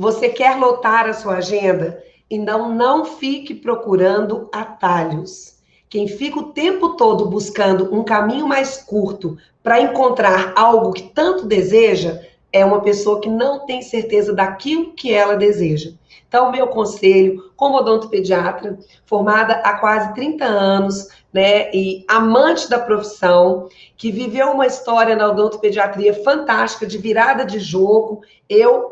Você quer lotar a sua agenda? Então não fique procurando atalhos. Quem fica o tempo todo buscando um caminho mais curto para encontrar algo que tanto deseja, é uma pessoa que não tem certeza daquilo que ela deseja. Então, meu conselho, como odontopediatra, formada há quase 30 anos, né, e amante da profissão, que viveu uma história na odontopediatria fantástica, de virada de jogo,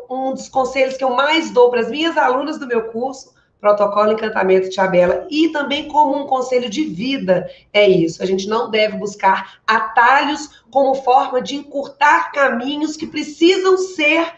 um dos conselhos que eu mais dou para as minhas alunas do meu curso, Protocolo Encantamento Tia Bela, e também como um conselho de vida, é isso. A gente não deve buscar atalhos como forma de encurtar caminhos que precisam ser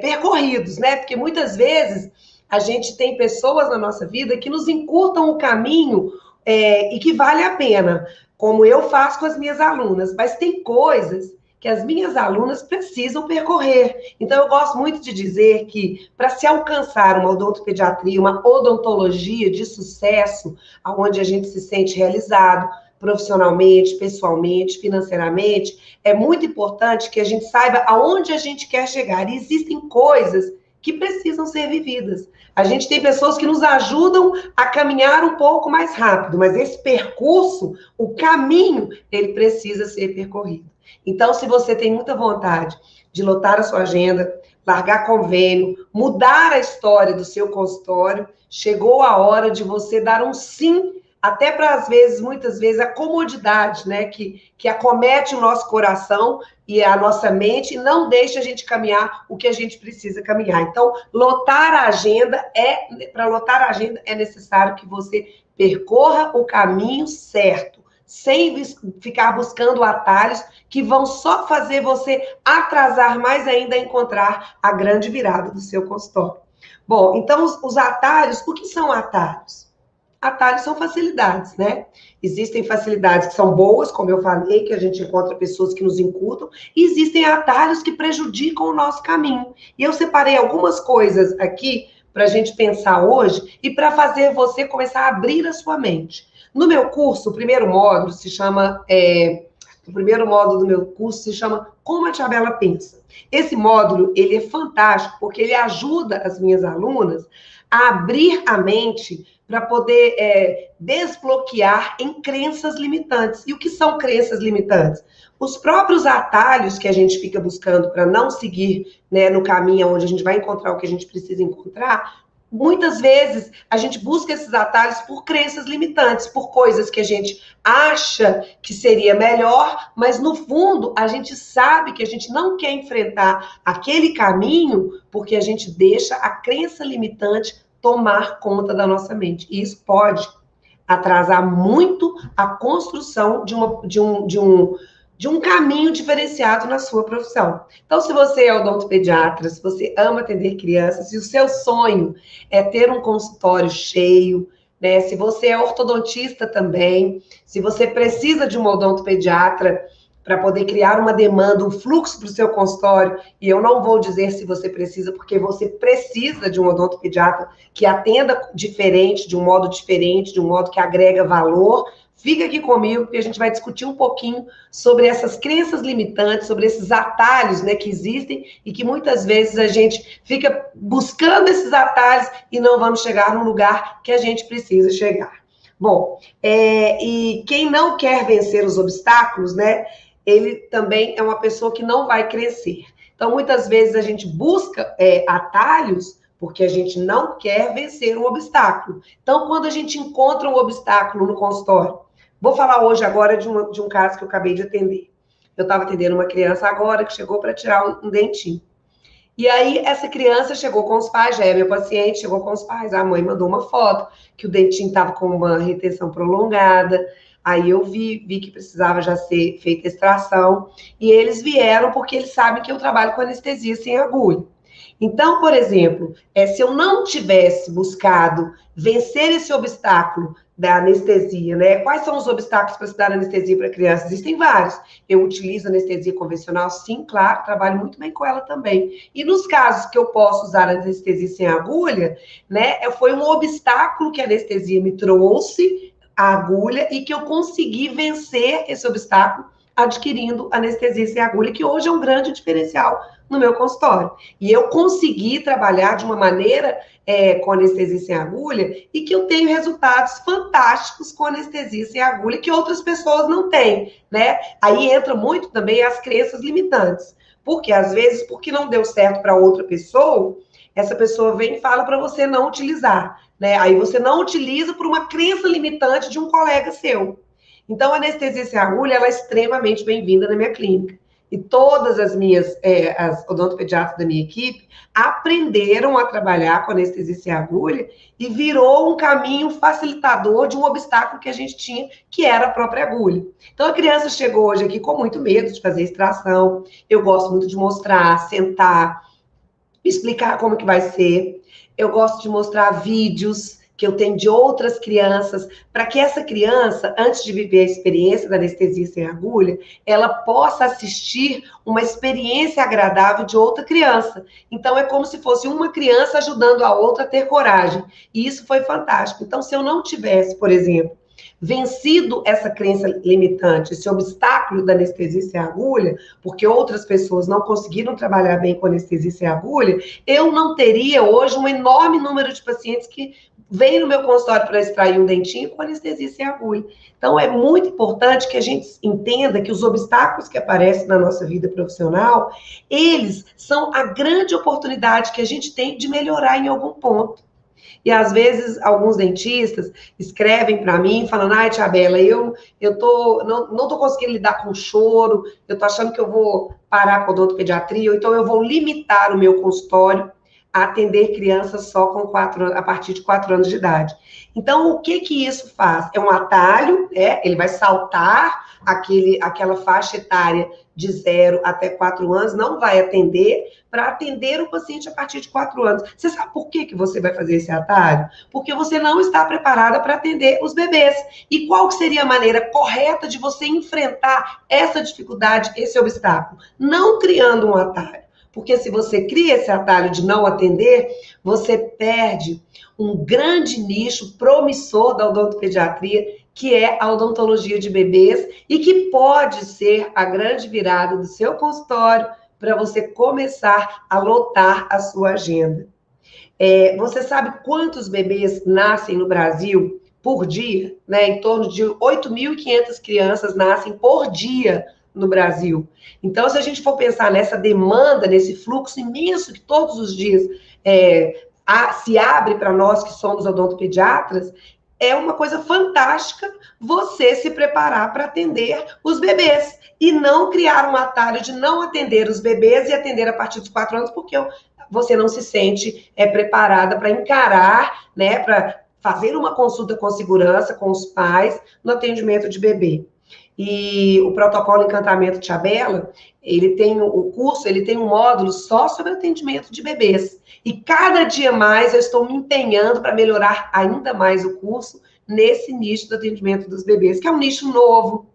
percorridos, né? Porque muitas vezes a gente tem pessoas na nossa vida que nos encurtam o caminho e que vale a pena, como eu faço com as minhas alunas, mas tem coisas que as minhas alunas precisam percorrer. Então, eu gosto muito de dizer que, para se alcançar uma odontopediatria, uma odontologia de sucesso, onde a gente se sente realizado profissionalmente, pessoalmente, financeiramente, é muito importante que a gente saiba aonde a gente quer chegar. E existem coisas que precisam ser vividas. A gente tem pessoas que nos ajudam a caminhar um pouco mais rápido, mas esse percurso, o caminho, ele precisa ser percorrido. Então, se você tem muita vontade de lotar a sua agenda, largar convênio, mudar a história do seu consultório, chegou a hora de você dar um sim, até para, às vezes, muitas vezes, a comodidade, né, que acomete o nosso coração e a nossa mente e não deixa a gente caminhar o que a gente precisa caminhar. Então, para lotar a agenda é necessário que você percorra o caminho certo, sem ficar buscando atalhos que vão só fazer você atrasar mais ainda a encontrar a grande virada do seu consultório. Bom, então os atalhos, o que são atalhos? Atalhos são facilidades, né? Existem facilidades que são boas, como eu falei, que a gente encontra pessoas que nos encurtam, e existem atalhos que prejudicam o nosso caminho. E eu separei algumas coisas aqui para a gente pensar hoje e para fazer você começar a abrir a sua mente. No meu curso, o primeiro módulo do meu curso se chama Como a Tia Bela Pensa. Esse módulo, ele é fantástico, porque ele ajuda as minhas alunas a abrir a mente para poder desbloquear em crenças limitantes. E o que são crenças limitantes? Os próprios atalhos que a gente fica buscando para não seguir, né, no caminho onde a gente vai encontrar o que a gente precisa encontrar. Muitas vezes a gente busca esses atalhos por crenças limitantes, por coisas que a gente acha que seria melhor, mas no fundo a gente sabe que a gente não quer enfrentar aquele caminho porque a gente deixa a crença limitante tomar conta da nossa mente. E isso pode atrasar muito a construção de um caminho diferenciado na sua profissão. Então, se você é odontopediatra, se você ama atender crianças, se o seu sonho é ter um consultório cheio, né? Se você é ortodontista também, se você precisa de uma odontopediatra para poder criar uma demanda, um fluxo para o seu consultório, e eu não vou dizer se você precisa, porque você precisa de um odontopediatra que atenda diferente, de um modo diferente, de um modo que agrega valor. Fica aqui comigo, porque a gente vai discutir um pouquinho sobre essas crenças limitantes, sobre esses atalhos, né, que existem e que muitas vezes a gente fica buscando esses atalhos e não vamos chegar no lugar que a gente precisa chegar. Bom, e quem não quer vencer os obstáculos, né, ele também é uma pessoa que não vai crescer. Então, muitas vezes a gente busca atalhos porque a gente não quer vencer um obstáculo. Então, quando a gente encontra um obstáculo no consultório, vou falar hoje agora de um caso que eu acabei de atender. Eu estava atendendo uma criança agora que chegou para tirar um dentinho. E aí, essa criança chegou com os pais, já é meu paciente, chegou com os pais. A mãe mandou uma foto que o dentinho estava com uma retenção prolongada. Aí eu vi que precisava já ser feita extração. E eles vieram porque eles sabem que eu trabalho com anestesia sem agulha. Então, por exemplo, se eu não tivesse buscado vencer esse obstáculo da anestesia, né? Quais são os obstáculos para se dar anestesia para crianças? Existem vários. Eu utilizo anestesia convencional, sim, claro, trabalho muito bem com ela também. E nos casos que eu posso usar anestesia sem agulha, né? Foi um obstáculo que a anestesia me trouxe, a agulha, e que eu consegui vencer esse obstáculo adquirindo anestesia sem agulha, que hoje é um grande diferencial no meu consultório. E eu consegui trabalhar de uma maneira com anestesia sem agulha e que eu tenho resultados fantásticos com anestesia sem agulha que outras pessoas não têm, né? Aí entra muito também as crenças limitantes. Porque, às vezes, porque não deu certo para outra pessoa, essa pessoa vem e fala para você não utilizar, né? Aí você não utiliza por uma crença limitante de um colega seu. Então, a anestesia sem agulha, ela é extremamente bem-vinda na minha clínica. E todas as minhas, as odontopediatras da minha equipe, aprenderam a trabalhar com anestesia sem agulha e virou um caminho facilitador de um obstáculo que a gente tinha, que era a própria agulha. Então, a criança chegou hoje aqui com muito medo de fazer extração. Eu gosto muito de mostrar, sentar, explicar como que vai ser. Eu gosto de mostrar vídeos que eu tenho de outras crianças, para que essa criança, antes de viver a experiência da anestesia sem agulha, ela possa assistir uma experiência agradável de outra criança. Então, é como se fosse uma criança ajudando a outra a ter coragem. E isso foi fantástico. Então, se eu não tivesse, por exemplo, vencido essa crença limitante, esse obstáculo da anestesia sem agulha, porque outras pessoas não conseguiram trabalhar bem com anestesia sem agulha, eu não teria hoje um enorme número de pacientes que vêm no meu consultório para extrair um dentinho com anestesia sem agulha. Então, é muito importante que a gente entenda que os obstáculos que aparecem na nossa vida profissional, eles são a grande oportunidade que a gente tem de melhorar em algum ponto. E às vezes alguns dentistas escrevem para mim falando: ai, tia Bela, eu não tô conseguindo lidar com choro, eu tô achando que eu vou parar com a odontopediatria, ou então eu vou limitar o meu consultório a atender crianças só com a partir de 4 anos de idade. Então, o que isso faz? É um atalho, ele vai saltar aquela faixa etária de 0 até 4 anos, não vai atender, para atender o paciente a partir de 4 anos. Você sabe por que você vai fazer esse atalho? Porque você não está preparada para atender os bebês. E qual seria a maneira correta de você enfrentar essa dificuldade, esse obstáculo? Não criando um atalho. Porque se você cria esse atalho de não atender, você perde um grande nicho promissor da odontopediatria, que é a odontologia de bebês, e que pode ser a grande virada do seu consultório para você começar a lotar a sua agenda. Você sabe quantos bebês nascem no Brasil por dia? Né? Em torno de 8.500 crianças nascem por dia no Brasil. Então, se a gente for pensar nessa demanda, nesse fluxo imenso que todos os dias se abre para nós que somos odontopediatras, é uma coisa fantástica você se preparar para atender os bebês e não criar um atalho de não atender os bebês e atender a partir dos 4 anos, porque você não se sente preparada para encarar, né, para fazer uma consulta com segurança com os pais no atendimento de bebê. E o protocolo Encantamento Tia Bela, ele tem um módulo só sobre atendimento de bebês. E cada dia mais eu estou me empenhando para melhorar ainda mais o curso nesse nicho do atendimento dos bebês, que é um nicho novo.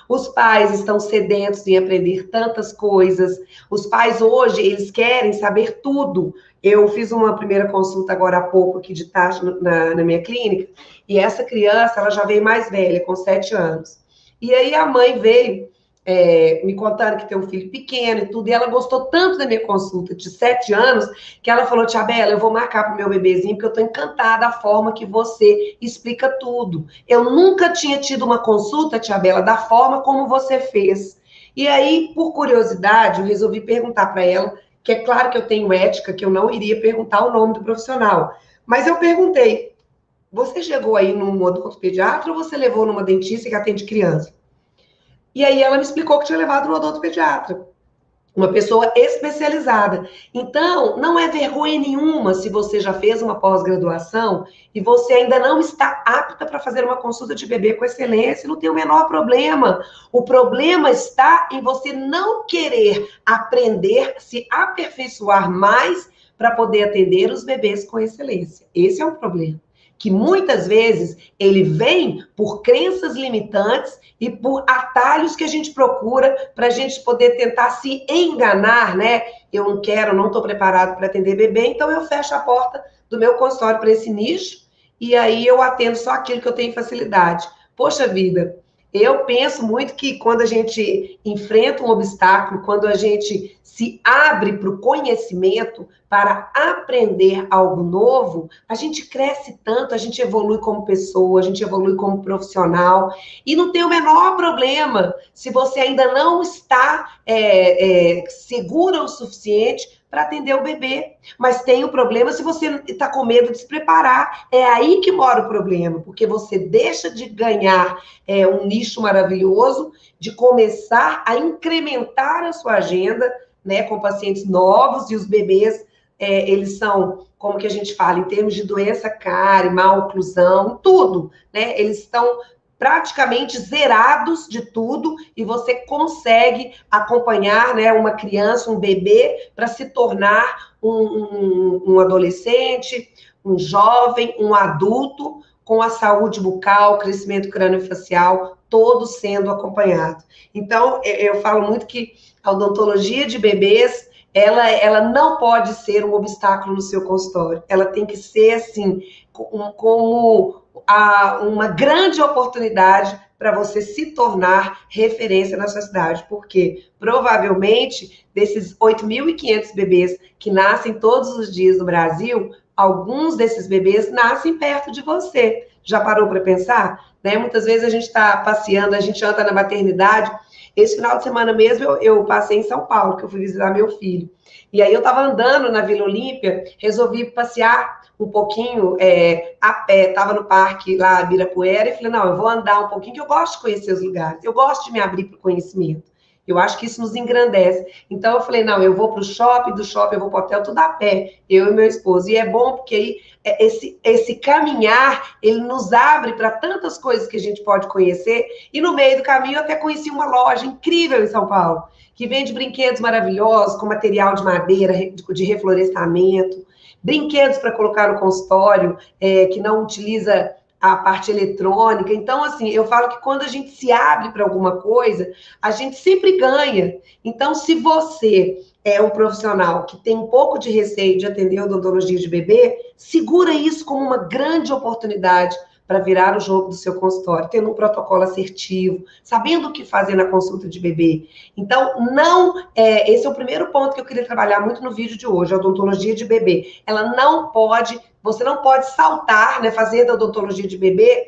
Os pais estão sedentos em aprender tantas coisas. Os pais hoje, eles querem saber tudo. Eu fiz uma primeira consulta agora há pouco aqui de tarde na minha clínica, e essa criança, ela já veio mais velha, com 7 anos. E aí a mãe veio me contando que tem um filho pequeno e tudo, e ela gostou tanto da minha consulta de 7 anos, que ela falou: tia Bela, eu vou marcar pro meu bebezinho, porque eu tô encantada da forma que você explica tudo. Eu nunca tinha tido uma consulta, tia Bela, da forma como você fez. E aí, por curiosidade, eu resolvi perguntar para ela, que é claro que eu tenho ética, que eu não iria perguntar o nome do profissional, mas eu perguntei: você chegou aí num odontopediatra ou você levou numa dentista que atende criança? E aí ela me explicou que tinha levado no odontopediatra, uma pessoa especializada. Então, não é vergonha nenhuma se você já fez uma pós-graduação e você ainda não está apta para fazer uma consulta de bebê com excelência, não tem o menor problema. O problema está em você não querer aprender, se aperfeiçoar mais para poder atender os bebês com excelência. Esse é um problema. Que muitas vezes ele vem por crenças limitantes e por atalhos que a gente procura para a gente poder tentar se enganar, né? Eu não quero, não estou preparado para atender bebê, então eu fecho a porta do meu consultório para esse nicho e aí eu atendo só aquilo que eu tenho facilidade. Poxa vida, Eu penso muito que quando a gente enfrenta um obstáculo, quando a gente se abre para o conhecimento, para aprender algo novo, a gente cresce tanto, a gente evolui como pessoa, a gente evolui como profissional, e não tem o menor problema se você ainda não está segura o suficiente para atender o bebê. Mas tem o problema se você está com medo de se preparar. É aí que mora o problema, porque você deixa de ganhar um nicho maravilhoso, de começar a incrementar a sua agenda, né, com pacientes novos, e os bebês, eles são, como que a gente fala, em termos de doença cárie, má oclusão, tudo, né, eles estão praticamente zerados de tudo, e você consegue acompanhar, né, uma criança, um bebê, para se tornar um adolescente, um jovem, um adulto, com a saúde bucal, crescimento craniofacial, todos sendo acompanhados. Então, eu falo muito que a odontologia de bebês, ela não pode ser um obstáculo no seu consultório. Ela tem que ser, assim, como uma grande oportunidade para você se tornar referência na sua cidade, porque provavelmente desses 8.500 bebês que nascem todos os dias no Brasil, alguns desses bebês nascem perto de você. Já parou para pensar? Né? Muitas vezes a gente está passeando, a gente anda na maternidade. Esse final de semana mesmo eu passei em São Paulo, que eu fui visitar meu filho. E aí eu estava andando na Vila Olímpia, resolvi passear um pouquinho a pé, estava no parque lá, Ibirapuera, e falei, não, eu vou andar um pouquinho, que eu gosto de conhecer os lugares, eu gosto de me abrir para o conhecimento. Eu acho que isso nos engrandece. Então eu falei, não, eu vou para o shopping, do shopping eu vou para o hotel, tudo a pé, eu e meu esposo. E é bom porque aí esse caminhar, ele nos abre para tantas coisas que a gente pode conhecer. E no meio do caminho eu até conheci uma loja incrível em São Paulo, que vende brinquedos maravilhosos, com material de madeira, de reflorestamento, brinquedos para colocar no consultório, que não utiliza a parte eletrônica. Então, assim, eu falo que quando a gente se abre para alguma coisa, a gente sempre ganha. Então, se você é um profissional que tem um pouco de receio de atender odontologia de bebê, segura isso como uma grande oportunidade para virar o jogo do seu consultório, tendo um protocolo assertivo, sabendo o que fazer na consulta de bebê. Então, esse é o primeiro ponto que eu queria trabalhar muito no vídeo de hoje, a odontologia de bebê. Você não pode saltar, né, fazer da odontologia de bebê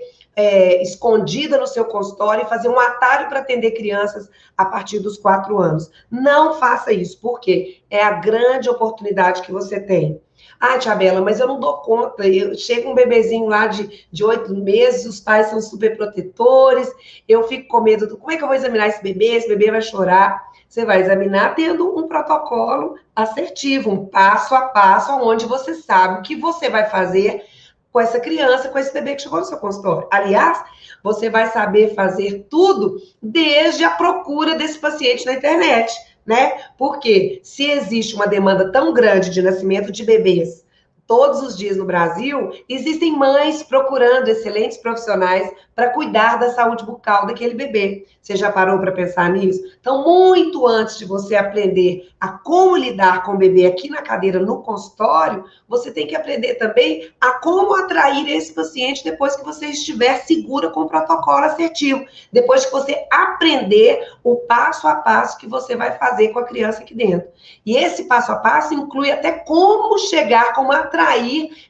escondida no seu consultório e fazer um atalho para atender crianças a partir dos 4 anos. Não faça isso, porque é a grande oportunidade que você tem. Ah, Tia Bela, mas eu não dou conta. Chega um bebezinho lá de 8 meses, os pais são super protetores, eu fico com medo como é que eu vou examinar esse bebê? Esse bebê vai chorar. Você vai examinar tendo um protocolo assertivo, um passo a passo, onde você sabe o que você vai fazer com essa criança, com esse bebê que chegou no seu consultório. Aliás, você vai saber fazer tudo desde a procura desse paciente na internet, né? Porque se existe uma demanda tão grande de nascimento de bebês todos os dias no Brasil, existem mães procurando excelentes profissionais para cuidar da saúde bucal daquele bebê. Você já parou para pensar nisso? Então, muito antes de você aprender a como lidar com o bebê aqui na cadeira, no consultório, você tem que aprender também a como atrair esse paciente depois que você estiver segura com o protocolo assertivo, depois que você aprender o passo a passo que você vai fazer com a criança aqui dentro. E esse passo a passo inclui até como chegar, como atrair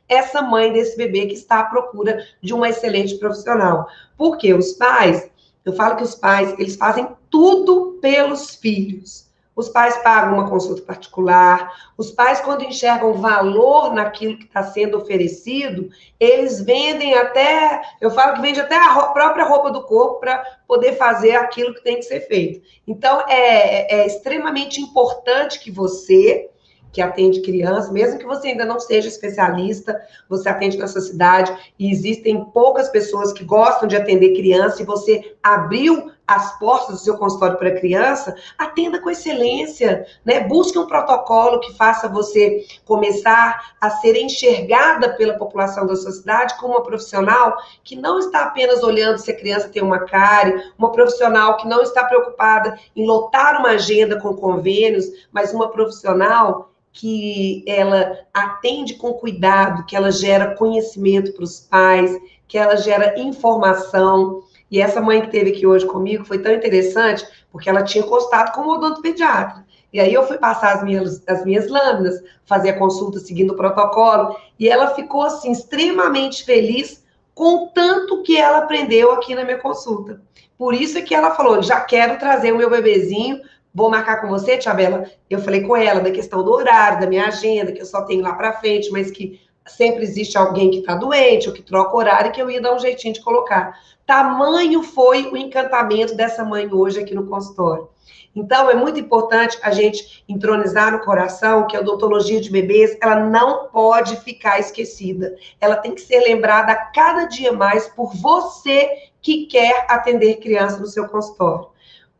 essa mãe desse bebê que está à procura de uma excelente profissional. Porque os pais, eu falo que os pais, eles fazem tudo pelos filhos. Os pais pagam uma consulta particular, os pais, quando enxergam valor naquilo que está sendo oferecido, eles vendem até, eu falo que vende até a própria roupa do corpo para poder fazer aquilo que tem que ser feito. Então, é extremamente importante que você, que atende criança, mesmo que você ainda não seja especialista, você atende na sua cidade, e existem poucas pessoas que gostam de atender criança, e você abriu as portas do seu consultório para criança, atenda com excelência, né? Busque um protocolo que faça você começar a ser enxergada pela população da sua cidade como uma profissional que não está apenas olhando se a criança tem uma cárie, uma profissional que não está preocupada em lotar uma agenda com convênios, mas uma profissional que ela atende com cuidado, que ela gera conhecimento para os pais, que ela gera informação, E essa mãe que esteve aqui hoje comigo foi tão interessante, porque ela tinha constado com o odontopediatra. E aí eu fui passar as minhas lâminas, fazer a consulta seguindo o protocolo, e ela ficou, assim, extremamente feliz com o tanto que ela aprendeu aqui na minha consulta. Por isso é que ela falou, já quero trazer o meu bebezinho, vou marcar com você, Tia Bela. Eu falei com ela da questão do horário, da minha agenda, que eu só tenho lá para frente, mas que sempre existe alguém que está doente ou que troca horário, que eu ia dar um jeitinho de colocar. Tamanho foi o encantamento dessa mãe hoje aqui no consultório. Então, é muito importante a gente entronizar no coração que a odontologia de bebês, ela não pode ficar esquecida. Ela tem que ser lembrada a cada dia mais por você que quer atender criança no seu consultório.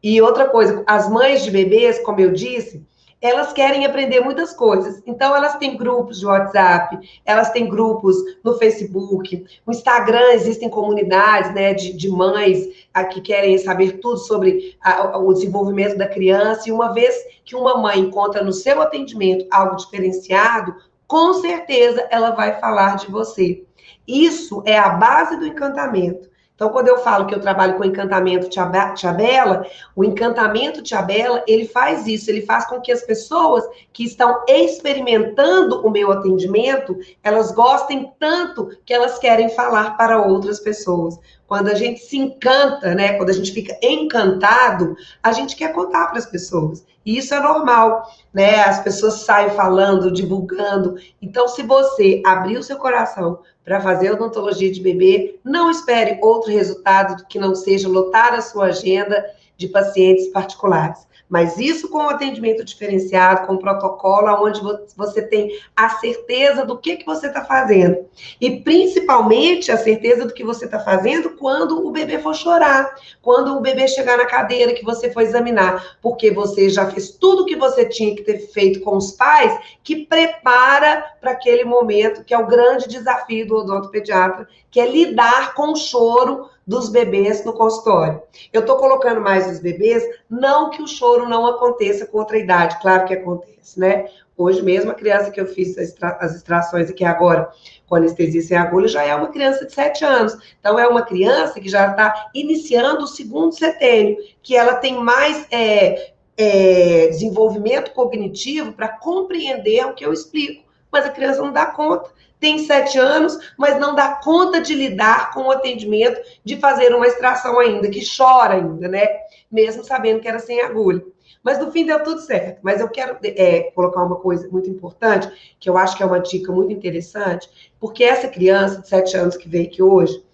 E outra coisa, as mães de bebês, como eu disse, elas querem aprender muitas coisas. Então, elas têm grupos de WhatsApp, elas têm grupos no Facebook, no Instagram existem comunidades, né, de mães que querem saber tudo sobre o desenvolvimento da criança. E uma vez que uma mãe encontra no seu atendimento algo diferenciado, com certeza ela vai falar de você. Isso é a base do encantamento. Então, quando eu falo que eu trabalho com encantamento Tia Bela, o encantamento Tia Bela, ele faz isso, ele faz com que as pessoas que estão experimentando o meu atendimento, elas gostem tanto que elas querem falar para outras pessoas. Quando a gente se encanta, né? Quando a gente fica encantado, a gente quer contar para as pessoas. E isso é normal, né? As pessoas saem falando, divulgando. Então, se você abrir o seu coração para fazer odontologia de bebê, não espere outro resultado que não seja lotar a sua agenda de pacientes particulares. Mas isso com o atendimento diferenciado, com o protocolo, onde você tem a certeza do que você está fazendo. E principalmente a certeza do que você está fazendo quando o bebê for chorar, quando o bebê chegar na cadeira que você for examinar, porque você já fez tudo o que você tinha que ter feito com os pais, que prepara para aquele momento que é o grande desafio do odontopediatra, que é lidar com o choro dos bebês no consultório. Eu estou colocando mais os bebês, não que o choro não aconteça com outra idade, claro que acontece, né? Hoje mesmo, a criança que eu fiz as extrações aqui agora, com anestesia sem agulha, já é uma criança de 7 anos. Então, é uma criança que já está iniciando o segundo setênio, que ela tem mais desenvolvimento cognitivo para compreender o que eu explico. Mas a criança não dá conta. Tem 7 anos, mas não dá conta de lidar com o atendimento, de fazer uma extração ainda, que chora ainda, né? Mesmo sabendo que era sem agulha. Mas no fim deu tudo certo. Mas eu quero colocar uma coisa muito importante, que eu acho que é uma dica muito interessante, porque essa criança de 7 anos que veio aqui hoje,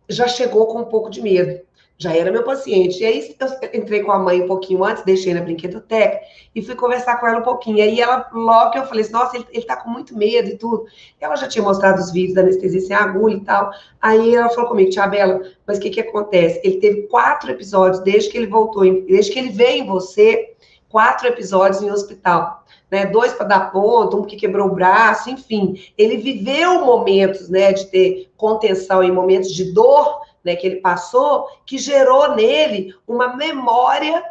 já chegou com um pouco de medo. Já era meu paciente. E aí eu entrei com a mãe um pouquinho antes, deixei na brinquedoteca e fui conversar com ela um pouquinho. E aí ela, logo que eu falei assim, nossa, ele tá com muito medo e tudo. Ela já tinha mostrado os vídeos da anestesia sem agulha e tal. Aí ela falou comigo, Tia Bela, mas o que acontece? Ele teve 4 episódios desde que ele voltou, desde que ele veio em você, 4 episódios em hospital. Né, 2 para dar ponto, um que quebrou o braço, enfim. Ele viveu momentos, né, de ter contenção em momentos de dor, né, que ele passou, que gerou nele uma memória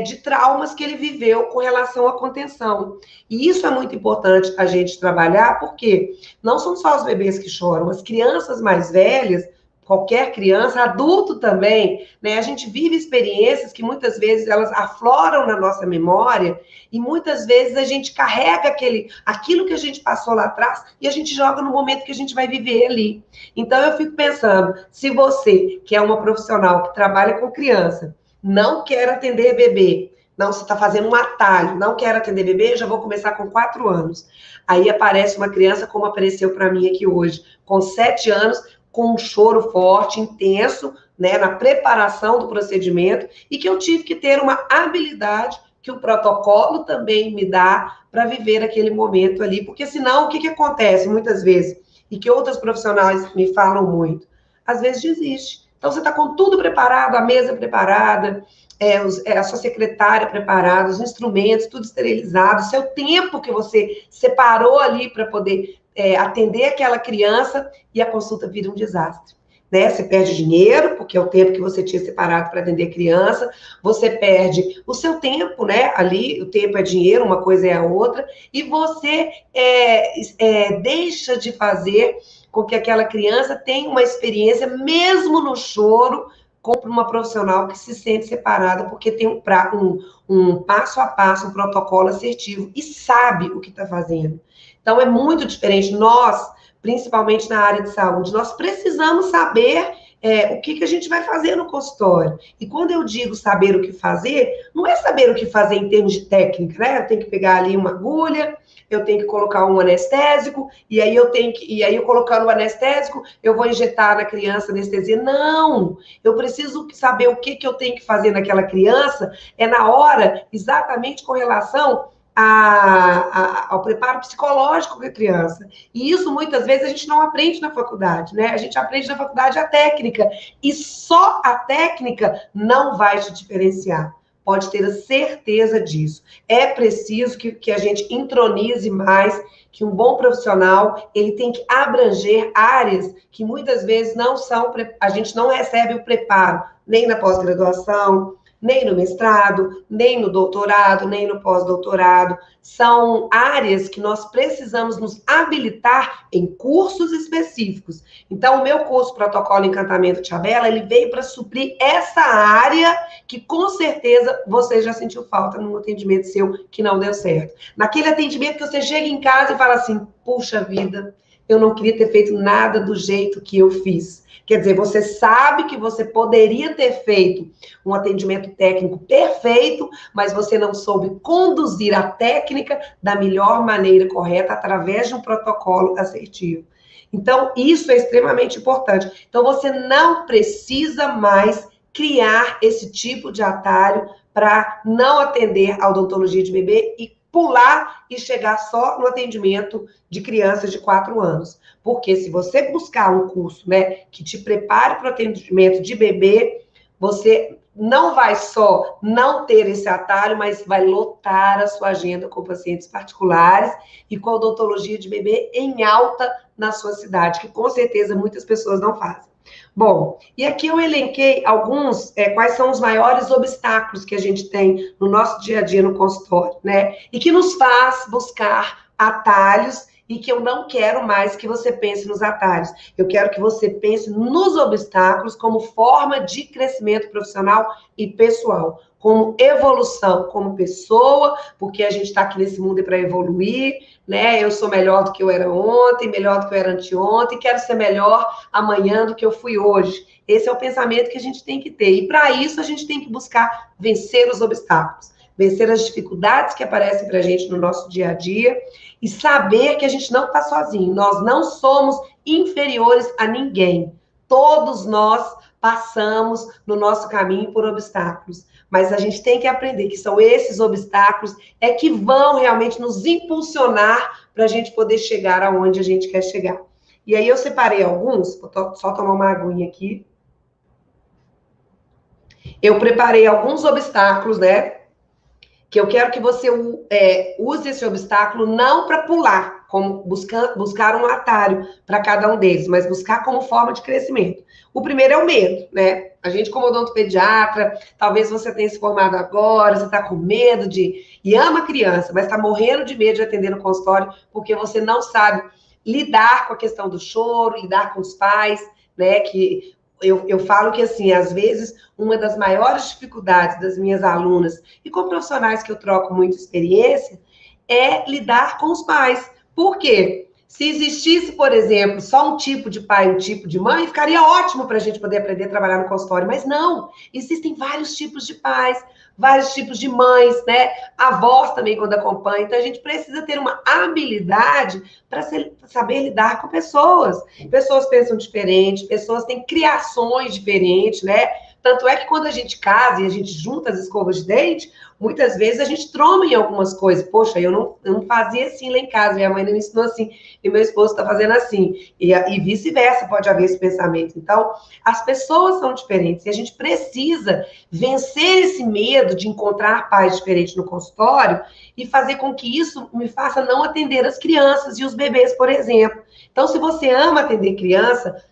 de traumas que ele viveu com relação à contenção. E isso é muito importante a gente trabalhar, porque não são só os bebês que choram, as crianças mais velhas, qualquer criança, adulto também, né? A gente vive experiências que muitas vezes elas afloram na nossa memória e muitas vezes a gente carrega aquilo que a gente passou lá atrás e a gente joga no momento que a gente vai viver ali. Então eu fico pensando, se você, que é uma profissional que trabalha com criança, não quer atender bebê, não, você está fazendo um atalho, não quer atender bebê, já vou começar com 4 anos. Aí aparece uma criança, como apareceu para mim aqui hoje, com 7 anos, com um choro forte, intenso, né, na preparação do procedimento, e que eu tive que ter uma habilidade que o protocolo também me dá para viver aquele momento ali, porque senão o que acontece muitas vezes, e que outros profissionais me falam muito, às vezes desiste. Então você está com tudo preparado, a mesa preparada, a sua secretária preparada, os instrumentos, tudo esterilizado, seu tempo que você separou ali para poder atender aquela criança e a consulta vira um desastre. Né? Você perde dinheiro, porque é o tempo que você tinha separado para atender a criança, você perde o seu tempo, né? Ali, o tempo é dinheiro, uma coisa é a outra, e você deixa de fazer com que aquela criança tenha uma experiência, mesmo no choro, com uma profissional que se sente separada, porque tem um passo a passo, um protocolo assertivo e sabe o que está fazendo. Então, é muito diferente. Nós, principalmente na área de saúde, nós precisamos saber o que a gente vai fazer no consultório. E quando eu digo saber o que fazer, não é saber o que fazer em termos de técnica, né? Eu tenho que pegar ali uma agulha, eu tenho que colocar um anestésico, e aí eu colocando o anestésico, eu vou injetar na criança anestesia. Não! Eu preciso saber o que eu tenho que fazer naquela criança, na hora, exatamente com relação ao preparo psicológico da criança. E isso, muitas vezes, a gente não aprende na faculdade, né? A gente aprende na faculdade a técnica, e só a técnica não vai te diferenciar. Pode ter a certeza disso. É preciso que a gente intronize mais, que um bom profissional, ele tem que abranger áreas que muitas vezes a gente não recebe o preparo, nem na pós-graduação, nem no mestrado, nem no doutorado, nem no pós-doutorado. São áreas que nós precisamos nos habilitar em cursos específicos. Então, o meu curso Protocolo Encantamento Tchabela, ele veio para suprir essa área que, com certeza, você já sentiu falta num atendimento seu que não deu certo. Naquele atendimento que você chega em casa e fala assim, puxa vida, eu não queria ter feito nada do jeito que eu fiz. Quer dizer, você sabe que você poderia ter feito um atendimento técnico perfeito, mas você não soube conduzir a técnica da melhor maneira correta através de um protocolo assertivo. Então, isso é extremamente importante. Então, você não precisa mais criar esse tipo de atalho para não atender a odontologia de bebê e pular e chegar só no atendimento de crianças de 4 anos. Porque se você buscar um curso, né, que te prepare para o atendimento de bebê, você não vai só não ter esse atalho, mas vai lotar a sua agenda com pacientes particulares e com a odontologia de bebê em alta na sua cidade, que com certeza muitas pessoas não fazem. Bom, e aqui eu elenquei alguns, quais são os maiores obstáculos que a gente tem no nosso dia a dia no consultório, né? E que nos faz buscar atalhos e que eu não quero mais que você pense nos atalhos. Eu quero que você pense nos obstáculos como forma de crescimento profissional e pessoal, como evolução como pessoa, porque a gente está aqui nesse mundo para evoluir, né? Eu sou melhor do que eu era ontem, melhor do que eu era anteontem, quero ser melhor amanhã do que eu fui hoje. Esse é o pensamento que a gente tem que ter. E para isso a gente tem que buscar vencer os obstáculos, vencer as dificuldades que aparecem para a gente no nosso dia a dia e saber que a gente não está sozinho. Nós não somos inferiores a ninguém. Todos nós passamos no nosso caminho por obstáculos, mas a gente tem que aprender que são esses obstáculos que vão realmente nos impulsionar para a gente poder chegar aonde a gente quer chegar. E aí eu separei alguns, vou só tomar uma aguinha aqui. Eu preparei alguns obstáculos, né? Que eu quero que você use esse obstáculo não para pular, como buscar um atalho para cada um deles, mas buscar como forma de crescimento. O primeiro é o medo, né? A gente, como odontopediatra, talvez você tenha se formado agora, você está com medo e ama criança, mas está morrendo de medo de atender no consultório, porque você não sabe lidar com a questão do choro, lidar com os pais, né? Que eu falo que, assim, às vezes, uma das maiores dificuldades das minhas alunas e com profissionais que eu troco muita experiência é lidar com os pais. Por quê? Se existisse, por exemplo, só um tipo de pai, um tipo de mãe, ficaria ótimo para a gente poder aprender a trabalhar no consultório, mas não, existem vários tipos de pais, vários tipos de mães, né? Avós também quando acompanham, então a gente precisa ter uma habilidade para saber lidar com pessoas. Pessoas pensam diferente, pessoas têm criações diferentes, né? Tanto é que quando a gente casa e a gente junta as escovas de dente, muitas vezes a gente troma em algumas coisas. Poxa, eu não fazia assim lá em casa, minha mãe não me ensinou assim, e meu esposo está fazendo assim. E vice-versa, pode haver esse pensamento. Então, as pessoas são diferentes e a gente precisa vencer esse medo de encontrar pais diferentes no consultório e fazer com que isso me faça não atender as crianças e os bebês, por exemplo. Então, se você ama atender criança,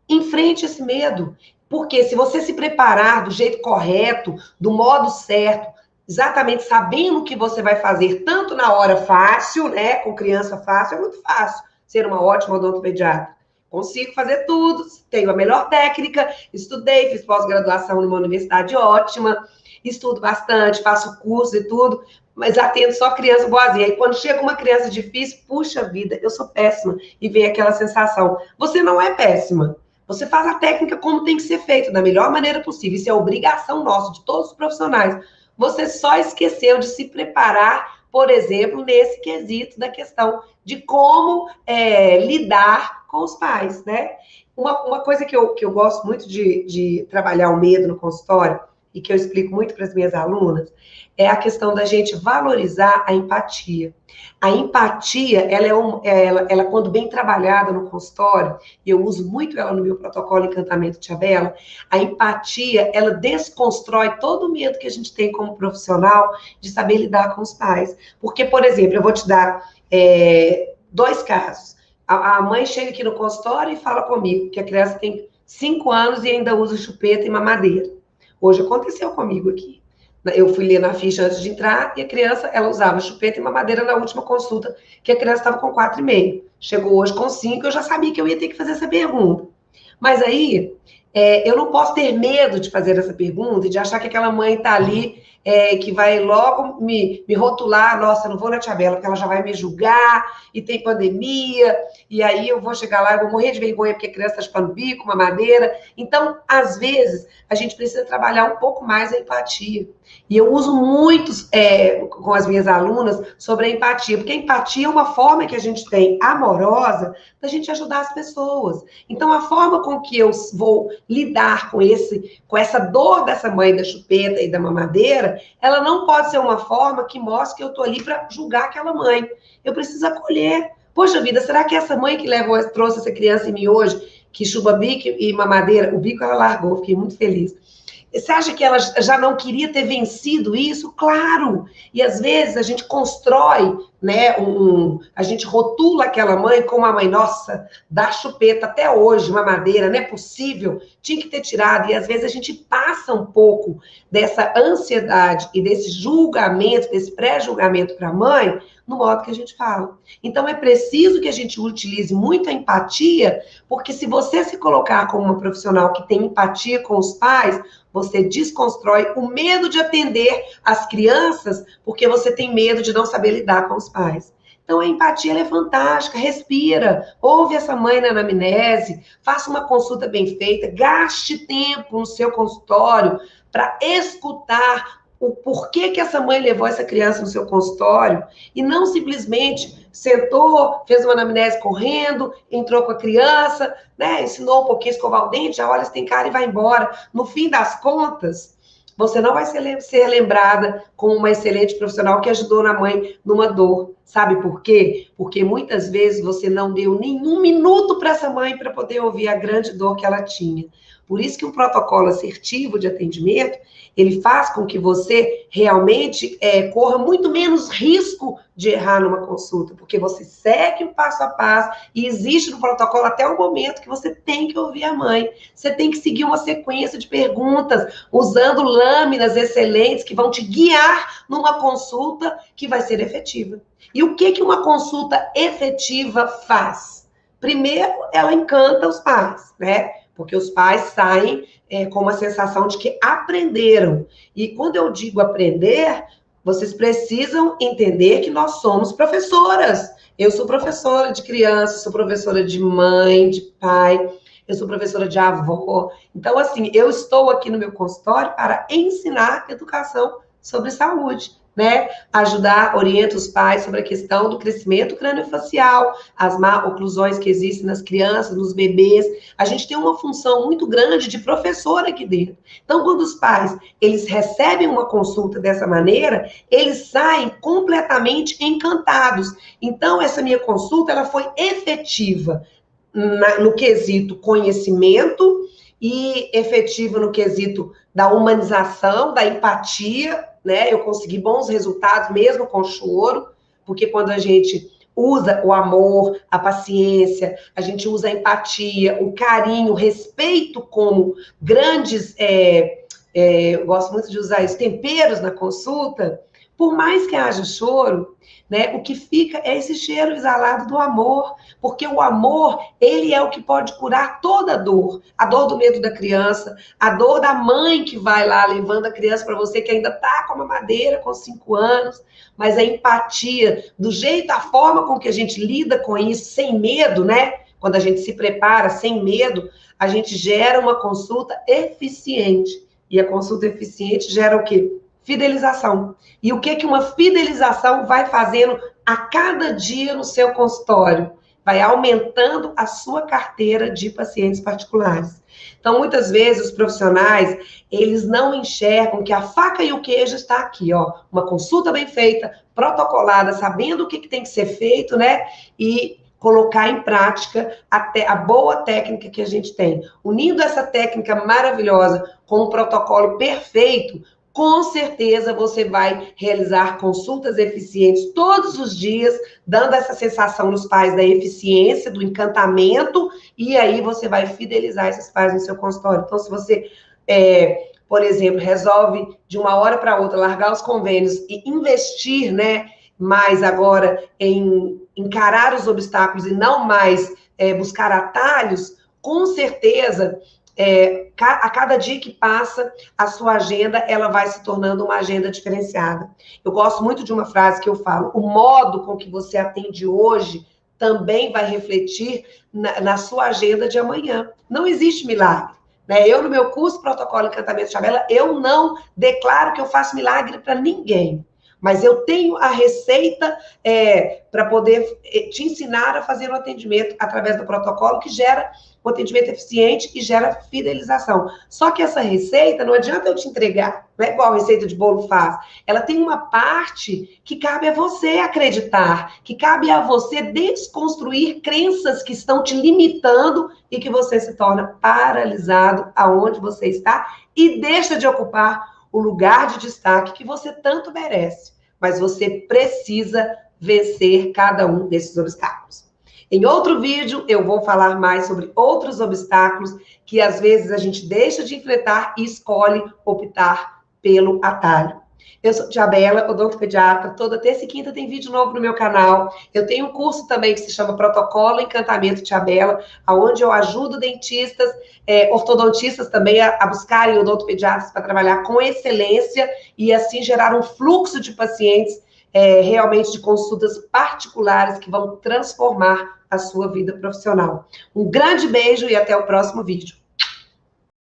enfrente esse medo. Porque se você se preparar do jeito correto, do modo certo, exatamente sabendo o que você vai fazer, tanto na hora fácil, né, com criança fácil, é muito fácil ser uma ótima odontopediatra. consigo fazer tudo, tenho a melhor técnica, estudei, fiz pós-graduação numa universidade ótima, estudo bastante, faço curso e tudo, mas atendo só criança boazinha. E quando chega uma criança difícil, puxa vida, eu sou péssima. E vem aquela sensação. Você não é péssima. Você faz a técnica como tem que ser feito, da melhor maneira possível. Isso é obrigação nossa, de todos os profissionais. Você só esqueceu de se preparar, por exemplo, nesse quesito da questão de como lidar com os pais, né? Uma coisa que eu gosto muito de trabalhar o medo no consultório, e que eu explico muito para as minhas alunas, é a questão da gente valorizar a empatia. A empatia, ela quando bem trabalhada no consultório, e eu uso muito ela no meu protocolo Encantamento Tia Bela, a empatia, ela desconstrói todo o medo que a gente tem como profissional de saber lidar com os pais. Porque, por exemplo, eu vou te dar 2 casos. A mãe chega aqui no consultório e fala comigo que a criança tem 5 anos e ainda usa chupeta e mamadeira. Hoje aconteceu comigo aqui. Eu fui ler na ficha antes de entrar e a criança, ela usava chupeta e mamadeira na última consulta, que a criança estava com 4,5. Chegou hoje com 5, eu já sabia que eu ia ter que fazer essa pergunta. Mas aí, eu não posso ter medo de fazer essa pergunta e de achar que aquela mãe está ali, que vai logo me rotular, nossa, eu não vou na Tia Bela, porque ela já vai me julgar, e tem pandemia, e aí eu vou chegar lá, eu vou morrer de vergonha porque a criança está chupando bico, mamadeira. Então, às vezes, a gente precisa trabalhar um pouco mais a empatia. E eu uso muito com as minhas alunas sobre a empatia, porque a empatia é uma forma que a gente tem amorosa da gente ajudar as pessoas. Então, a forma com que eu vou lidar com essa dor dessa mãe da chupeta e da mamadeira, ela não pode ser uma forma que mostre que eu estou ali para julgar aquela mãe. Eu preciso acolher. Poxa vida, será que essa mãe que trouxe essa criança em mim hoje, que chupa bico e mamadeira, o bico ela largou, fiquei muito feliz. Você acha que ela já não queria ter vencido isso? Claro! E às vezes a gente constrói, né, a gente rotula aquela mãe como a mãe, nossa, dá chupeta até hoje, mamadeira, não é possível, tinha que ter tirado. E às vezes a gente passa um pouco dessa ansiedade e desse julgamento, desse pré-julgamento para a mãe, no modo que a gente fala. Então é preciso que a gente utilize muito a empatia, porque se você se colocar como uma profissional que tem empatia com os pais, você desconstrói o medo de atender as crianças, porque você tem medo de não saber lidar com os pais. Então, a empatia ela é fantástica. Respira, ouve essa mãe na anamnese, faça uma consulta bem feita, gaste tempo no seu consultório para escutar o porquê que essa mãe levou essa criança no seu consultório e não simplesmente sentou, fez uma anamnese correndo, entrou com a criança, né, ensinou um pouquinho a escovar o dente, já olha se tem cara e vai embora. No fim das contas, você não vai ser lembrada como uma excelente profissional que ajudou na mãe numa dor. Sabe por quê? Porque muitas vezes você não deu nenhum minuto para essa mãe para poder ouvir a grande dor que ela tinha. Por isso que um protocolo assertivo de atendimento, ele faz com que você realmente corra muito menos risco de errar numa consulta, porque você segue o passo a passo e existe no protocolo até o momento que você tem que ouvir a mãe. Você tem que seguir uma sequência de perguntas, usando lâminas excelentes que vão te guiar numa consulta que vai ser efetiva. E o que uma consulta efetiva faz? Primeiro, ela encanta os pais, né? Porque os pais saem com uma sensação de que aprenderam. E quando eu digo aprender, vocês precisam entender que nós somos professoras. Eu sou professora de criança, sou professora de mãe, de pai, eu sou professora de avó. Então, assim, eu estou aqui no meu consultório para ensinar educação sobre saúde, né? Ajudar, orienta os pais sobre a questão do crescimento crâniofacial, as má oclusões que existem nas crianças, nos bebês. A gente tem uma função muito grande de professor aqui dentro. Então, quando os pais, eles recebem uma consulta dessa maneira, eles saem completamente encantados. Então, essa minha consulta, ela foi efetiva no quesito conhecimento e efetiva no quesito da humanização, da empatia, né? Eu consegui bons resultados mesmo com choro, porque quando a gente usa o amor, a paciência, a gente usa a empatia, o carinho, o respeito como grandes, eu gosto muito de usar isso, temperos na consulta, por mais que haja choro, né, o que fica é esse cheiro exalado do amor, porque o amor, ele é o que pode curar toda a dor do medo da criança, a dor da mãe que vai lá levando a criança para você, que ainda está com uma madeira, com 5 anos, mas a empatia, do jeito, a forma com que a gente lida com isso, sem medo, né? Quando a gente se prepara sem medo, a gente gera uma consulta eficiente. E a consulta eficiente gera o quê? Fidelização. E o que que uma fidelização vai fazendo a cada dia no seu consultório? Vai aumentando a sua carteira de pacientes particulares. Então, muitas vezes, os profissionais, eles não enxergam que a faca e o queijo está aqui, ó. Uma consulta bem feita, protocolada, sabendo o que tem que ser feito, né? E colocar em prática até a boa técnica que a gente tem. Unindo essa técnica maravilhosa com um protocolo perfeito, com certeza você vai realizar consultas eficientes todos os dias, dando essa sensação nos pais da eficiência, do encantamento, e aí você vai fidelizar esses pais no seu consultório. Então, se você, por exemplo, resolve de uma hora para outra largar os convênios e investir, né, mais agora em encarar os obstáculos e não mais buscar atalhos, com certeza, a cada dia que passa, a sua agenda, ela vai se tornando uma agenda diferenciada. Eu gosto muito de uma frase que eu falo: o modo com que você atende hoje também vai refletir na sua agenda de amanhã. Não existe milagre. Né? Eu, no meu curso Protocolo Encantamento Chabela, eu não declaro que eu faço milagre para ninguém. Mas eu tenho a receita para poder te ensinar a fazer um atendimento através do protocolo que gera um atendimento eficiente e gera fidelização. Só que essa receita, não adianta eu te entregar, não é igual a receita de bolo faz. Ela tem uma parte que cabe a você acreditar, que cabe a você desconstruir crenças que estão te limitando e que você se torna paralisado aonde você está e deixa de ocupar o lugar de destaque que você tanto merece, mas você precisa vencer cada um desses obstáculos. Em outro vídeo, eu vou falar mais sobre outros obstáculos que às vezes a gente deixa de enfrentar e escolhe optar pelo atalho. Eu sou Tchabela, odontopediatra. Toda terça e quinta tem vídeo novo no meu canal. Eu tenho um curso também que se chama Protocolo Encantamento Tchabela, onde eu ajudo dentistas, ortodontistas também a buscarem odontopediatras para trabalhar com excelência e assim gerar um fluxo de pacientes realmente de consultas particulares que vão transformar a sua vida profissional. Um grande beijo e até o próximo vídeo.